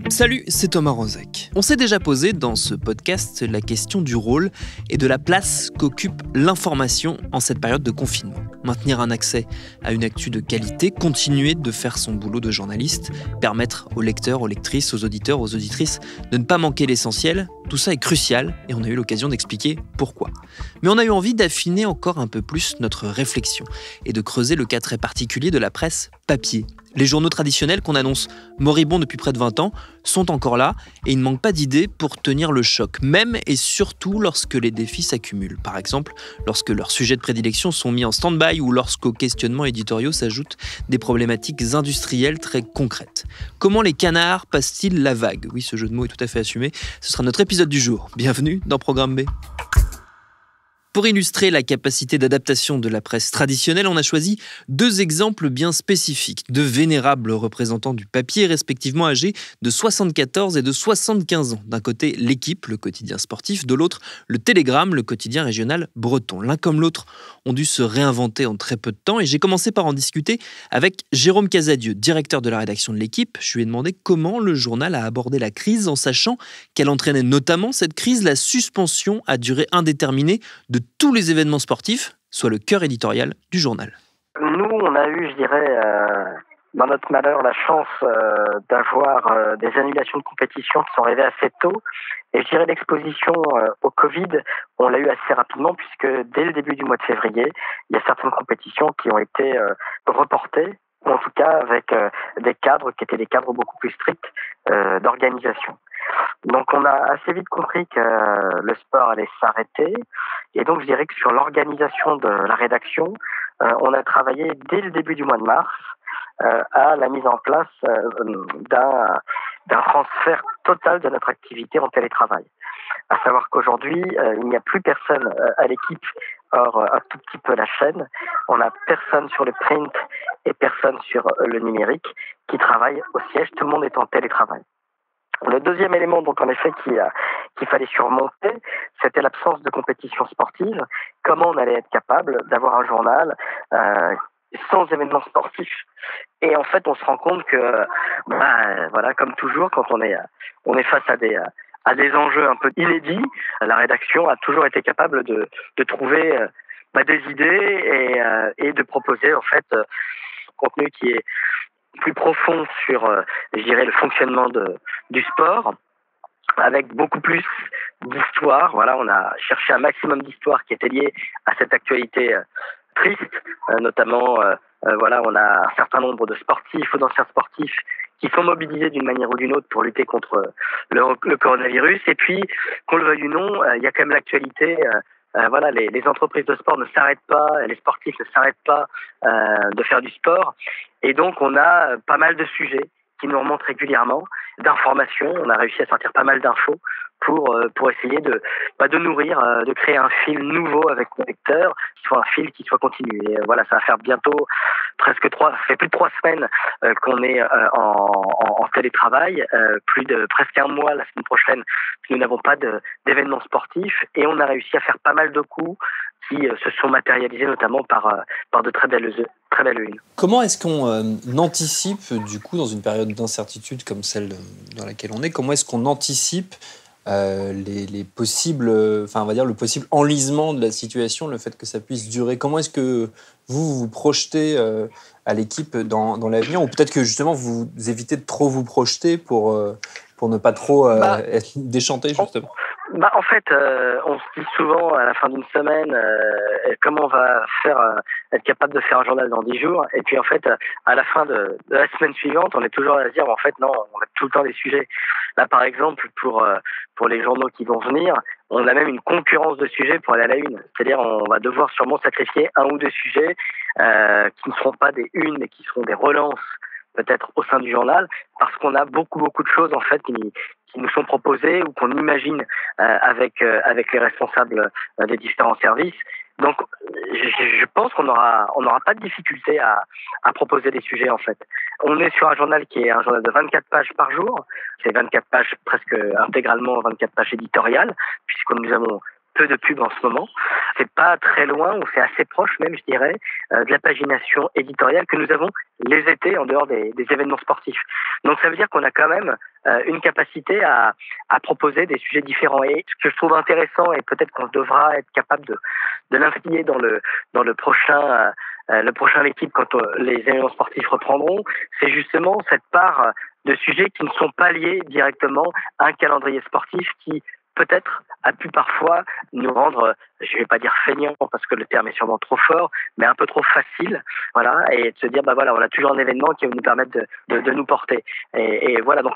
Salut, c'est Thomas Rozek. On s'est déjà posé dans ce podcast la question du rôle et de la place qu'occupe l'information en cette période de confinement. Maintenir un accès à une actu de qualité, continuer de faire son boulot de journaliste, permettre aux lecteurs, aux lectrices, aux auditeurs, aux auditrices de ne pas manquer l'essentiel, tout ça est crucial et on a eu l'occasion d'expliquer pourquoi. Mais on a eu envie d'affiner encore un peu plus notre réflexion et de creuser le cas très particulier de la presse papier. Les journaux traditionnels qu'on annonce moribonds depuis près de 20 ans sont encore là et il ne manque pas d'idées pour tenir le choc, même et surtout lorsque les défis s'accumulent. Par exemple, lorsque leurs sujets de prédilection sont mis en stand-by ou lorsqu'aux questionnements éditoriaux s'ajoutent des problématiques industrielles très concrètes. Comment les canards passent-ils la vague ? Oui, ce jeu de mots est tout à fait assumé. Ce sera notre épisode du jour. Bienvenue dans Programme B. Pour illustrer la capacité d'adaptation de la presse traditionnelle, on a choisi deux exemples bien spécifiques, de vénérables représentants du papier, respectivement âgés de 74 et de 75 ans. D'un côté, l'Équipe, le quotidien sportif, de l'autre, le Télégramme, le quotidien régional breton. L'un comme l'autre ont dû se réinventer en très peu de temps et j'ai commencé par en discuter avec Jérôme Casadieu, directeur de la rédaction de l'Équipe. Je lui ai demandé comment le journal a abordé la crise en sachant qu'elle entraînait notamment cette crise, la suspension à durée indéterminée de tous les événements sportifs, soit le cœur éditorial du journal. Nous, on a eu, je dirais, dans notre malheur, la chance d'avoir des annulations de compétition qui sont arrivées assez tôt. Et je dirais l'exposition au Covid, on l'a eu assez rapidement puisque dès le début du mois de février, il y a certaines compétitions qui ont été reportées, ou en tout cas avec des cadres qui étaient des cadres beaucoup plus stricts d'organisation. Donc on a assez vite compris que le sport allait s'arrêter et donc je dirais que sur l'organisation de la rédaction, on a travaillé dès le début du mois de mars à la mise en place d'un transfert total de notre activité en télétravail. À savoir qu'aujourd'hui, il n'y a plus personne à l'équipe, hors un tout petit peu la chaîne. On n'a personne sur le print et personne sur le numérique qui travaille au siège. Tout le monde est en télétravail. Le deuxième élément, donc en effet, qu'il fallait surmonter, c'était l'absence de compétition sportive. Comment on allait être capable d'avoir un journal sans événements sportifs. Et en fait, on se rend compte que, voilà, comme toujours, quand on est face à des enjeux un peu inédits, la rédaction a toujours été capable de trouver des idées et de proposer en fait un contenu qui est plus profond sur, je dirais, le fonctionnement du sport, avec beaucoup plus d'histoire. Voilà, on a cherché un maximum d'histoires qui étaient liées à cette actualité triste, notamment, voilà, on a un certain nombre de sportifs ou d'anciens sportifs qui sont mobilisés d'une manière ou d'une autre pour lutter contre le coronavirus. Et puis, qu'on le veuille ou non, il y a quand même l'actualité. Voilà, les entreprises de sport ne s'arrêtent pas, les sportifs ne s'arrêtent pas de faire du sport. Et donc, on a pas mal de sujets qui nous remontent régulièrement, d'informations. On a réussi à sortir pas mal d'infos pour essayer de nourrir, de créer un fil nouveau avec nos lecteurs, qui soit un fil qui soit continu. Et voilà, ça va faire bientôt ça fait plus de 3 semaines qu'on est en télétravail, presque un mois la semaine prochaine, nous n'avons pas d'événements sportifs et on a réussi à faire pas mal de coups qui se sont matérialisés notamment par de très belles unes. Comment est-ce qu'on anticipe, du coup, dans une période d'incertitude comme celle dans laquelle on est, comment est-ce qu'on anticipe les possibles, on va dire le possible enlisement de la situation, le fait que ça puisse durer? Comment est-ce que vous vous projetez à l'équipe dans l'avenir, ou peut-être que justement vous évitez de trop vous projeter pour ne pas trop être déchanté justement? En fait, on se dit souvent à la fin d'une semaine comment on va faire être capable de faire un journal dans 10 jours. Et puis en fait, à la fin de la semaine suivante, on est toujours à se dire en fait non, on a tout le temps des sujets. Là, par exemple, pour les journaux qui vont venir, on a même une concurrence de sujets pour aller à la une. C'est-à-dire, on va devoir sûrement sacrifier 1 ou 2 sujets qui ne seront pas des unes, mais qui seront des relances peut-être au sein du journal, parce qu'on a beaucoup de choses en fait qui nous sont proposées ou qu'on imagine avec les responsables des différents services. Donc, je pense qu'on aura pas de difficulté à proposer des sujets, en fait. On est sur un journal qui est un journal de 24 pages par jour. C'est 24 pages presque intégralement 24 pages éditoriales, puisque nous avons peu de pub en ce moment. C'est pas très loin, ou c'est assez proche même, je dirais, de la pagination éditoriale que nous avons les étés en dehors des événements sportifs. Donc ça veut dire qu'on a quand même une capacité à proposer des sujets différents. Et ce que je trouve intéressant, et peut-être qu'on devra être capable de l'investiguer dans le prochain équipe quand les événements sportifs reprendront, c'est justement cette part de sujets qui ne sont pas liés directement à un calendrier sportif qui peut-être a pu parfois nous rendre, je vais pas dire feignants parce que le terme est sûrement trop fort, mais un peu trop facile, voilà, et de se dire, voilà, on a toujours un événement qui va nous permettre de nous porter. Et voilà, donc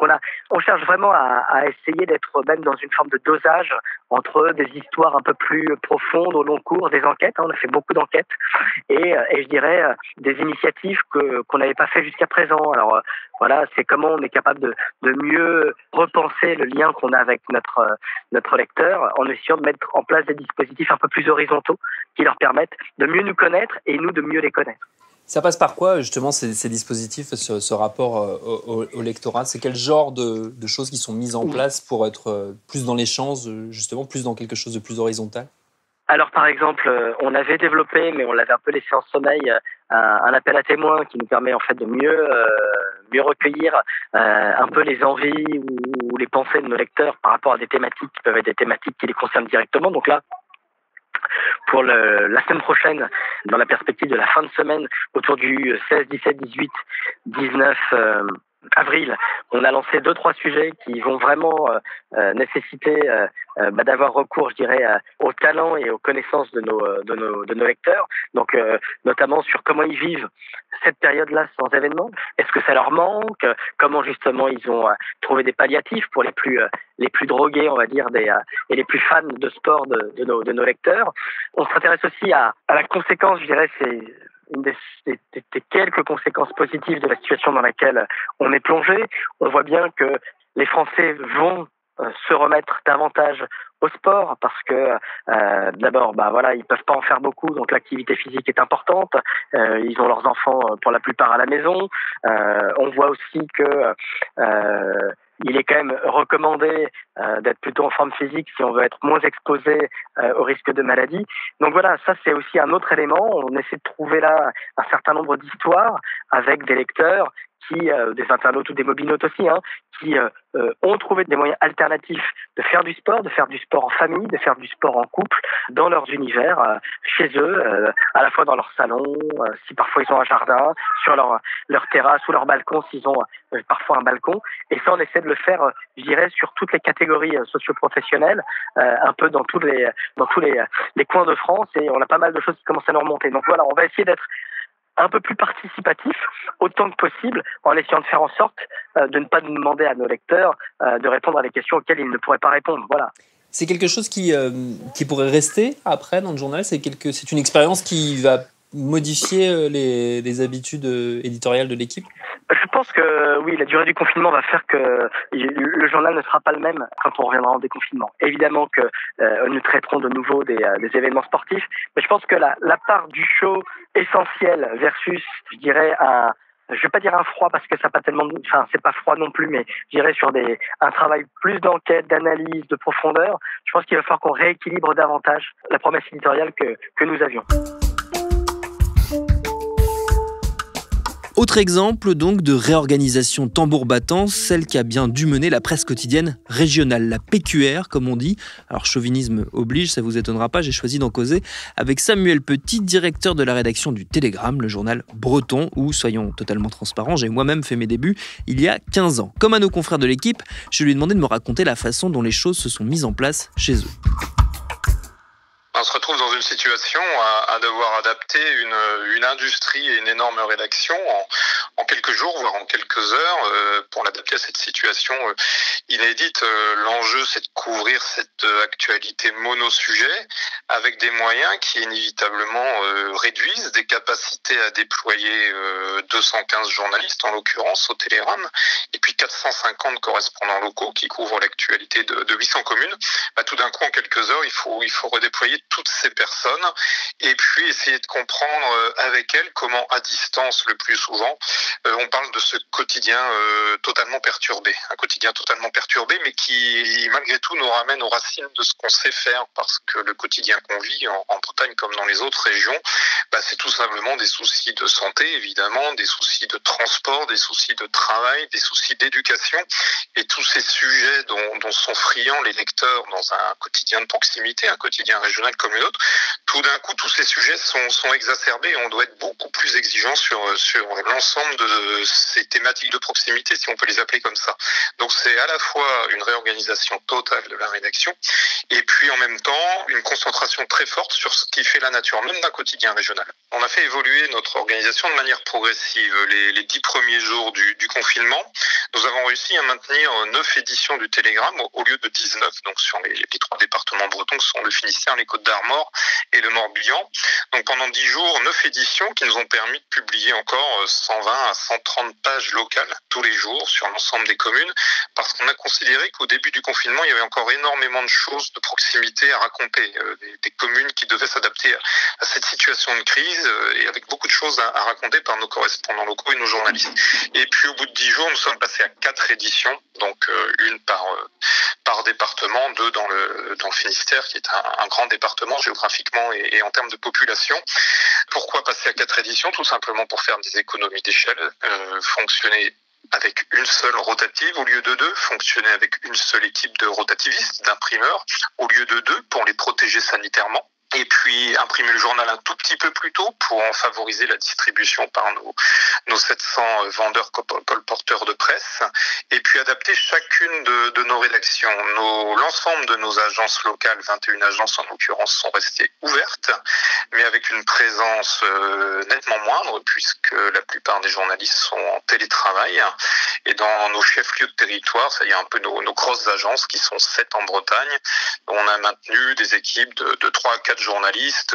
on cherche vraiment à essayer d'être même dans une forme de dosage entre des histoires un peu plus profondes au long cours, des enquêtes, on a fait beaucoup d'enquêtes, et je dirais des initiatives qu'on n'avait pas fait jusqu'à présent. Alors voilà, c'est comment on est capable de mieux repenser le lien qu'on a avec notre lecteur en essayant de mettre en place des dispositifs un peu plus horizontaux qui leur permettent de mieux nous connaître et nous de mieux les connaître. Ça passe par quoi, justement, ces dispositifs, ce rapport au lectorat? C'est quel genre de choses qui sont mises en place pour être plus dans l'échange, justement, plus dans quelque chose de plus horizontal? Alors, par exemple, on avait développé, mais on l'avait un peu laissé en sommeil, un appel à témoins qui nous permet en fait de mieux recueillir un peu les envies ou les pensées de nos lecteurs par rapport à des thématiques qui peuvent être des thématiques qui les concernent directement. Donc là, pour la semaine prochaine, dans la perspective de la fin de semaine, autour du 16, 17, 18, 19 avril, on a lancé 2-3 sujets qui vont vraiment nécessiter d'avoir recours, je dirais, au talent et aux connaissances de nos lecteurs. Donc, notamment sur comment ils vivent cette période-là sans événement. Est-ce que ça leur manque? Comment justement ils ont trouvé des palliatifs pour les plus drogués, on va dire, et les plus fans de sport de nos lecteurs. On s'intéresse aussi à la conséquence, je dirais, c'est une des quelques conséquences positives de la situation dans laquelle on est plongé. On voit bien que les Français vont se remettre davantage au sport parce que d'abord voilà, ils peuvent pas en faire beaucoup, donc l'activité physique est importante, ils ont leurs enfants pour la plupart à la maison, on voit aussi que il est quand même recommandé d'être plutôt en forme physique si on veut être moins exposé au risque de maladie. Donc voilà, ça c'est aussi un autre élément. On essaie de trouver là un certain nombre d'histoires avec des lecteurs des internautes ou des mobinautes aussi, qui ont trouvé des moyens alternatifs de faire du sport en famille, de faire du sport en couple, dans leurs univers, chez eux, à la fois dans leur salon, si parfois ils ont un jardin, sur leur terrasse ou leur balcon, s'ils ont parfois un balcon. Et ça, on essaie de le faire, je dirais, sur toutes les catégories socio-professionnelles, un peu dans tous les coins de France, et on a pas mal de choses qui commencent à nous remonter. Donc voilà, on va essayer d'être un peu plus participatif, autant que possible, en essayant de faire en sorte de ne pas demander à nos lecteurs de répondre à des questions auxquelles ils ne pourraient pas répondre. Voilà. C'est quelque chose qui pourrait rester après dans le journal? C'est une expérience qui va modifier les habitudes éditoriales de l'équipe? Je pense que oui, la durée du confinement va faire que le journal ne sera pas le même quand on reviendra en déconfinement. Évidemment que nous traiterons de nouveau des événements sportifs, mais je pense que la part du show essentiel versus, je dirais, je vais pas dire un froid parce que ça pas tellement, c'est pas froid non plus, mais je dirais sur un travail plus d'enquête, d'analyse, de profondeur, je pense qu'il va falloir qu'on rééquilibre davantage la promesse éditoriale que nous avions. Autre exemple donc de réorganisation tambour battant, celle qui a bien dû mener la presse quotidienne régionale, la PQR comme on dit. Alors chauvinisme oblige, ça vous étonnera pas, j'ai choisi d'en causer avec Samuel Petit, directeur de la rédaction du Télégramme, le journal breton où, soyons totalement transparents, j'ai moi-même fait mes débuts il y a 15 ans. Comme à nos confrères de l'équipe, je lui ai demandé de me raconter la façon dont les choses se sont mises en place chez eux. On se retrouve dans une situation à devoir adapter une industrie et une énorme rédaction en quelques jours, voire en quelques heures, pour l'adapter à cette situation inédite. L'enjeu, c'est de couvrir cette actualité monosujet avec des moyens qui inévitablement réduisent, des capacités à déployer 215 journalistes, en l'occurrence au Télégramme, et puis 450 correspondants locaux qui couvrent l'actualité de 800 communes. Tout d'un coup, en quelques heures, il faut redéployer toutes ces personnes et puis essayer de comprendre avec elles comment, à distance le plus souvent, On parle de ce quotidien totalement perturbé, un quotidien totalement perturbé, mais qui malgré tout nous ramène aux racines de ce qu'on sait faire, parce que le quotidien qu'on vit en Bretagne comme dans les autres régions, c'est tout simplement des soucis de santé, évidemment, des soucis de transport, des soucis de travail, des soucis d'éducation, et tous ces sujets dont sont friands les lecteurs dans un quotidien de proximité, un quotidien régional comme une autre. Tout d'un coup, tous ces sujets sont exacerbés, et on doit être beaucoup plus exigeant sur l'ensemble de ces thématiques de proximité, si on peut les appeler comme ça. Donc c'est à la fois une réorganisation totale de la rédaction, et puis en même temps une concentration très forte sur ce qui fait la nature même d'un quotidien régional. On a fait évoluer notre organisation de manière progressive. Les 10 premiers jours du confinement, nous avons réussi à maintenir 9 éditions du Télégramme au lieu de 19, donc sur les 3 départements bretons que sont le Finistère, les Côtes-d'Armor et le Morbihan. Donc pendant 10 jours, 9 éditions qui nous ont permis de publier encore 120 à 130 pages locales tous les jours sur l'ensemble des communes, parce qu'on a considéré qu'au début du confinement, il y avait encore énormément de choses de proximité à raconter, des communes qui devaient s'adapter à cette situation de crise, et avec beaucoup de choses à raconter par nos correspondants locaux et nos journalistes. Et puis au bout de 10 jours, nous sommes passés à 4 éditions, donc une par département, 2 dans le Finistère, qui est un grand département géographiquement et en termes de population. Pourquoi passer à 4 éditions? Tout simplement pour faire des économies d'échelle, fonctionner avec une seule rotative au lieu de 2, fonctionner avec une seule équipe de rotativistes, d'imprimeurs, au lieu de 2, pour les protéger sanitairement. Et puis imprimer le journal un tout petit peu plus tôt pour en favoriser la distribution par nos 700 vendeurs colporteurs de presse, et puis adapter chacune de nos rédactions. L'ensemble de nos agences locales, 21 agences en l'occurrence, sont restées ouvertes, mais avec une présence nettement moindre, puisque la plupart des journalistes sont en télétravail. Et dans nos chefs-lieux de territoire, c'est-à-dire un peu nos grosses agences, qui sont 7 en Bretagne, on a maintenu des équipes de 3 à 4 journalistes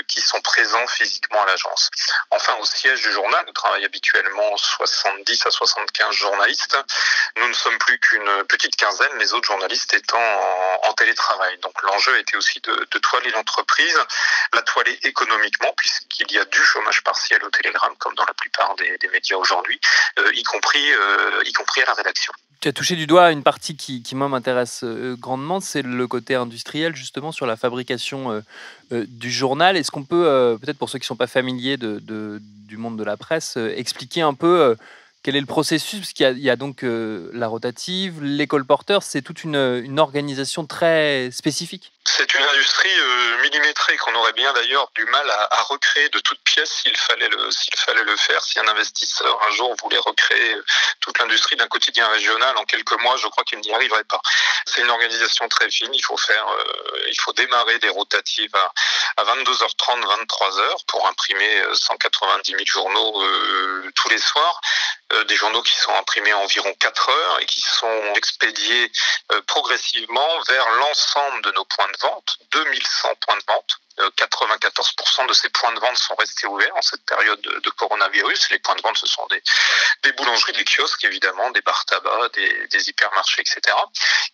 qui sont présents physiquement à l'agence. Enfin, au siège du journal, où travaillent habituellement 70 à 75 journalistes, nous ne sommes plus qu'une petite quinzaine, les autres journalistes étant en télétravail. Donc l'enjeu était aussi de toiler l'entreprise, la toiler économiquement, puisqu'il y a du chômage partiel au Télégramme, comme dans la plupart des médias aujourd'hui, y compris à la rédaction. Tu as touché du doigt une partie qui moi m'intéresse grandement, c'est le côté industriel, justement, sur la fabrication du journal. Est-ce qu'on peut, peut-être pour ceux qui ne sont pas familiers du monde de la presse, expliquer un peu quel est le processus? Parce qu'il y a donc la rotative, les colporteurs, c'est toute une organisation très spécifique. C'est une industrie millimétrée qu'on aurait bien d'ailleurs du mal à recréer de toutes pièces s'il fallait le faire. Si un investisseur un jour voulait recréer toute l'industrie d'un quotidien régional en quelques mois, je crois qu'il n'y arriverait pas. C'est une organisation très fine. Il faut démarrer des rotatives à 22h30, 23h pour imprimer 190 000 journaux tous les soirs. Des journaux qui sont imprimés en environ 4 heures et qui sont expédiés progressivement vers l'ensemble de nos points de vente, 2100 points de vente. 94% de ces points de vente sont restés ouverts en cette période de coronavirus. Les points de vente, ce sont des boulangeries, des kiosques évidemment, des bars tabac, des hypermarchés, etc.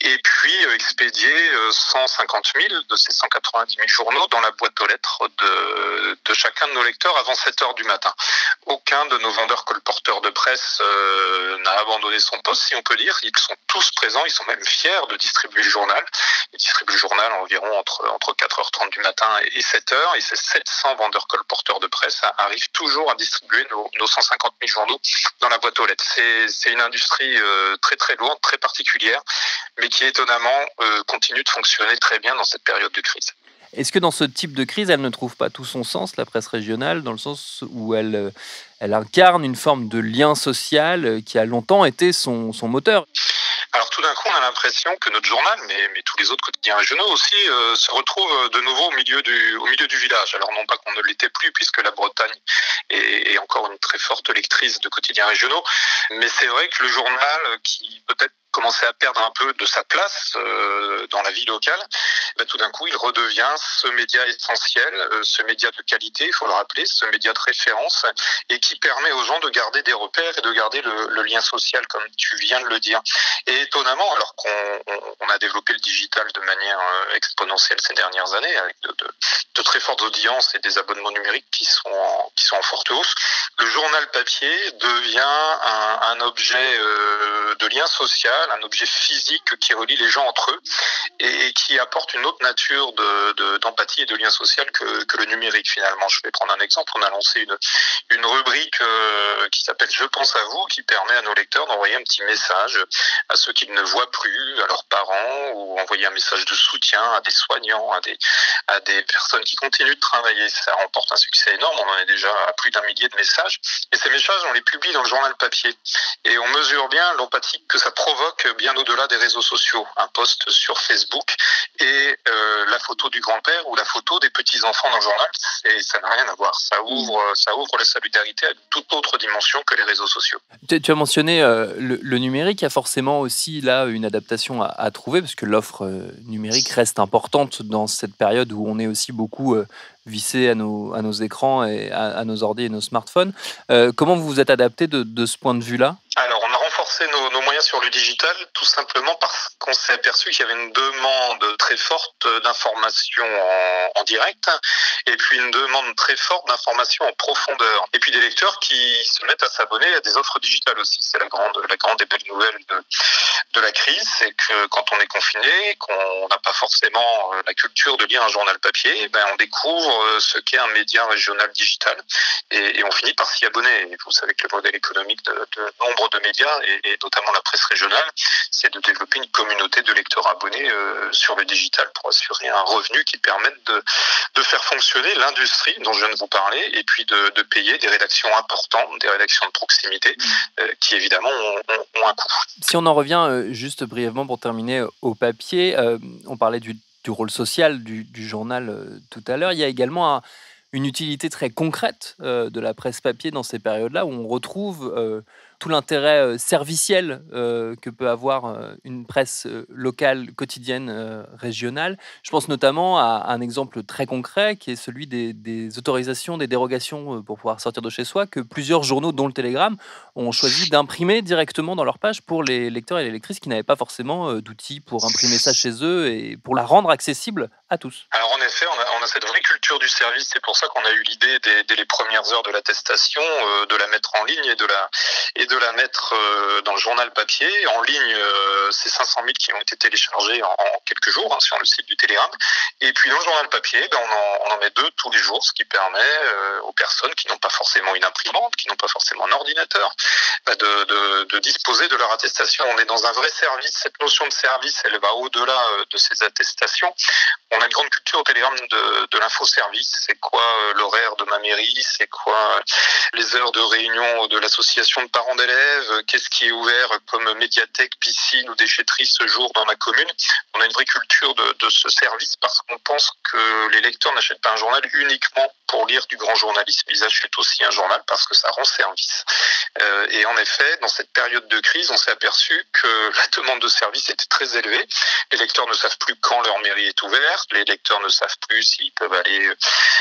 Et puis expédier 150 000 de ces 190 000 journaux dans la boîte aux lettres de chacun de nos lecteurs avant 7 heures du matin. Aucun de nos vendeurs colporteurs de presse n'a abandonné son poste, si on peut dire. Ils sont tous présents, ils sont même fiers de distribuer le journal. Ils distribuent le journal environ entre 4h30 du matin et 7h, et ces 700 vendeurs colporteurs de presse arrivent toujours à distribuer nos 150 000 journaux dans la boîte aux lettres. C'est une industrie très très lourde, très particulière, mais qui étonnamment continue de fonctionner très bien dans cette période de crise. Est-ce que dans ce type de crise, elle ne trouve pas tout son sens, la presse régionale, dans le sens où elle incarne une forme de lien social qui a longtemps été son moteur? Alors tout d'un coup, on a l'impression que notre journal, mais tous les autres quotidiens régionaux aussi, se retrouvent de nouveau au milieu du village. Alors non pas qu'on ne l'était plus, puisque la Bretagne est encore une très forte lectrice de quotidiens régionaux, mais c'est vrai que le journal, qui peut-être commençait à perdre un peu de sa place dans la vie locale, tout d'un coup, il redevient ce média essentiel, ce média de qualité, il faut le rappeler, ce média de référence, et qui permet aux gens de garder des repères et de garder le lien social, comme tu viens de le dire. Et étonnamment, alors qu'on a développé le digital de manière exponentielle ces dernières années, avec de très fortes audiences et des abonnements numériques qui sont en forte hausse, le journal papier devient un objet de lien social, un objet physique qui relie les gens entre eux et qui apporte une autre nature d'empathie et de lien social que le numérique finalement. Je vais prendre un exemple. On a lancé une rubrique qui s'appelle « Je pense à vous » qui permet à nos lecteurs d'envoyer un petit message à ceux qu'ils ne voient plus, à leurs parents, ou envoyer un message de soutien à des soignants, à des personnes qui continuent de travailler. Ça remporte un succès énorme. On en est déjà à plus d'1 millier de messages. Et ces messages, on les publie dans le journal papier. Et on mesure bien l'empathie que ça provoque bien au-delà des réseaux sociaux. Un post sur Facebook et la photo du grand-père ou la photo des petits-enfants dans le journal, ça n'a rien à voir. Ça ouvre la solidarité à une toute autre dimension que les réseaux sociaux. Tu as mentionné le numérique. Il y a forcément aussi là une adaptation à trouver parce que l'offre numérique reste importante dans cette période où on est aussi beaucoup vissé à nos écrans et à nos ordi et nos smartphones. Comment vous vous êtes adapté de ce point de vue-là ? Alors, on a renforcé nos moyens sur le digital, tout simplement parce qu'on s'est aperçu qu'il y avait une demande très forte d'information en direct, et puis une demande très forte d'information en profondeur. Et puis des lecteurs qui se mettent à s'abonner à des offres digitales aussi. C'est la grande et belle nouvelle de la crise, c'est que quand on est confiné, qu'on n'a pas forcément la culture de lire un journal papier, on découvre ce qu'est un média régional digital, et on finit par s'y abonner. Et vous savez que le modèle économique de nombre de médias, et notamment la presse régionale, c'est de développer une communauté de lecteurs abonnés sur le digital pour assurer un revenu qui permette de faire fonctionner l'industrie dont je viens de vous parler, et puis de payer des rédactions importantes, des rédactions de proximité, qui évidemment ont un coût. Si on en revient juste brièvement pour terminer au papier, on parlait du rôle social du journal tout à l'heure. Il y a également une utilité très concrète de la presse papier dans ces périodes-là où on retrouve tout l'intérêt serviciel que peut avoir une presse locale, quotidienne, régionale. Je pense notamment à un exemple très concret qui est celui des autorisations, des dérogations pour pouvoir sortir de chez soi que plusieurs journaux, dont le Télégramme, ont choisi d'imprimer directement dans leur page pour les lecteurs et les lectrices qui n'avaient pas forcément d'outils pour imprimer ça chez eux et pour la rendre accessible à tous. Alors en effet, on a cette vraie culture du service. C'est pour ça qu'on a eu l'idée dès les premières heures de l'attestation de la mettre en ligne et de la mettre dans le journal papier. En ligne, c'est 500 000 qui ont été téléchargés en quelques jours sur le site du Télégramme. Et puis dans le journal papier, on en met 2 tous les jours, ce qui permet aux personnes qui n'ont pas forcément une imprimante, qui n'ont pas forcément un ordinateur, de disposer de leur attestation. On est dans un vrai service. Cette notion de service, elle va au-delà de ces attestations. On a une grande culture au Télégramme de l'infoservice. C'est quoi l'horaire de ma mairie? C'est quoi les heures de réunion de l'association de parents d'élèves? Qu'est-ce qui est ouvert comme médiathèque, piscine ou déchetterie ce jour dans ma commune? On a une vraie culture de ce service parce qu'on pense que les lecteurs n'achètent pas un journal uniquement pour lire du grand journalisme. Ils achètent aussi un journal parce que ça rend service. Et en effet, dans cette période de crise, on s'est aperçu que la demande de service était très élevée. Les lecteurs ne savent plus quand leur mairie est ouverte. Les lecteurs ne savent plus s'ils peuvent aller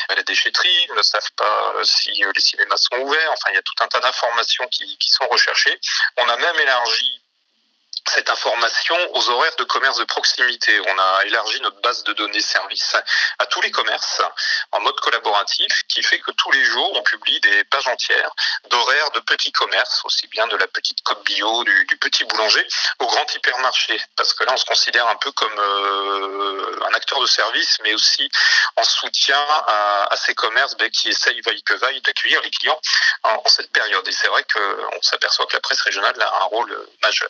à la déchetterie. Ils ne savent pas si les cinémas sont ouverts. Enfin, il y a tout un tas d'informations qui sont recherchées. On a même élargi cette information aux horaires de commerce de proximité. On a élargi notre base de données service à tous les commerces en mode collaboratif, qui fait que tous les jours, on publie des pages entières d'horaires de petits commerces, aussi bien de la petite coop bio, du petit boulanger, au grand hypermarché. Parce que là, on se considère un peu comme un acteur de service, mais aussi en soutien à ces commerces qui essayent, vaille que vaille, d'accueillir les clients en cette période. Et c'est vrai qu'on s'aperçoit que la presse régionale a un rôle majeur.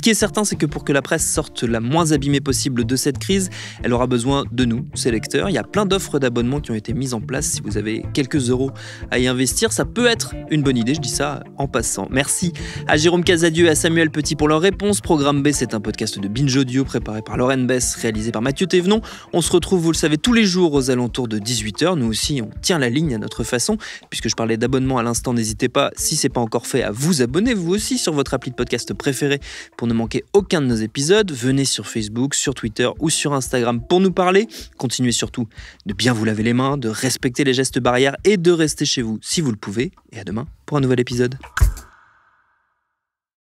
Ce qui est certain, c'est que pour que la presse sorte la moins abîmée possible de cette crise, elle aura besoin de nous, ses lecteurs. Il y a plein d'offres d'abonnement qui ont été mises en place. Si vous avez quelques euros à y investir, ça peut être une bonne idée, je dis ça en passant. Merci à Jérôme Casadieu et à Samuel Petit pour leurs réponses. Programme B, c'est un podcast de Binge Audio préparé par Lorraine Bess, réalisé par Mathieu Thévenon. On se retrouve, vous le savez, tous les jours aux alentours de 18h. Nous aussi, on tient la ligne à notre façon. Puisque je parlais d'abonnement à l'instant, n'hésitez pas, si c'est pas encore fait, à vous abonner vous aussi sur votre appli de podcast préféré pour ne manquer aucun de nos épisodes. Venez sur Facebook, sur Twitter ou sur Instagram pour nous parler. Continuez surtout de bien vous laver les mains, de respecter les gestes barrières et de rester chez vous si vous le pouvez. Et à demain pour un nouvel épisode.